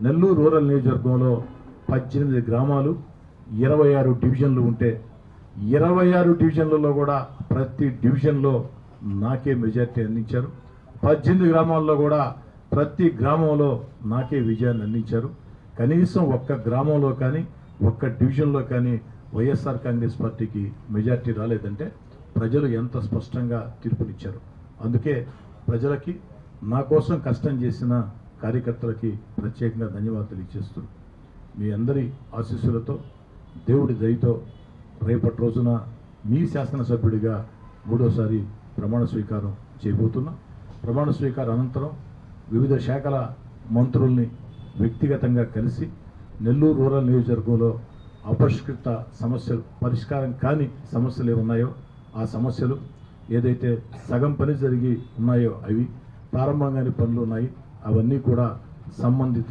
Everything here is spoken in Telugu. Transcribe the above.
నెల్లూరు రూరల్ నియోజకవర్గంలో 18 గ్రామాలు 26 డివిజన్లు ఉంటే 26 డివిజన్లలో కూడా ప్రతి డివిజన్లో నాకే మెజార్టీ అందించారు. 18 గ్రామాల్లో కూడా ప్రతి గ్రామంలో నాకే విజయాన్ని అందించారు. కనీసం ఒక్క గ్రామంలో కానీ ఒక్క డివిజన్లో కానీ వైఎస్ఆర్ కాంగ్రెస్ పార్టీకి మెజార్టీ రాలేదంటే ప్రజలు ఎంత స్పష్టంగా తీర్పునిచ్చారు. అందుకే ప్రజలకి నా కోసం కష్టం చేసిన కార్యకర్తలకి ప్రత్యేకంగా ధన్యవాదాలు తెలియజేస్తూ మీ అందరి ఆశీస్సులతో దేవుడి దయతో రేపటి రోజున మీ శాసనసభ్యుడిగా 3వసారి ప్రమాణ స్వీకారం చేయబోతున్నా. ప్రమాణ స్వీకారం అనంతరం వివిధ శాఖల మంత్రుల్ని వ్యక్తిగతంగా కలిసి నెల్లూరు రూరల్ నియోజకవర్గంలో అపరిష్కృత సమస్యలు, పరిష్కారం కాని సమస్యలు ఏమున్నాయో ఆ సమస్యలు, ఏదైతే సగం పని జరిగి ఉన్నాయో అవి, ప్రారంభంగాని పనులు ఉన్నాయి, అవన్నీ కూడా సంబంధిత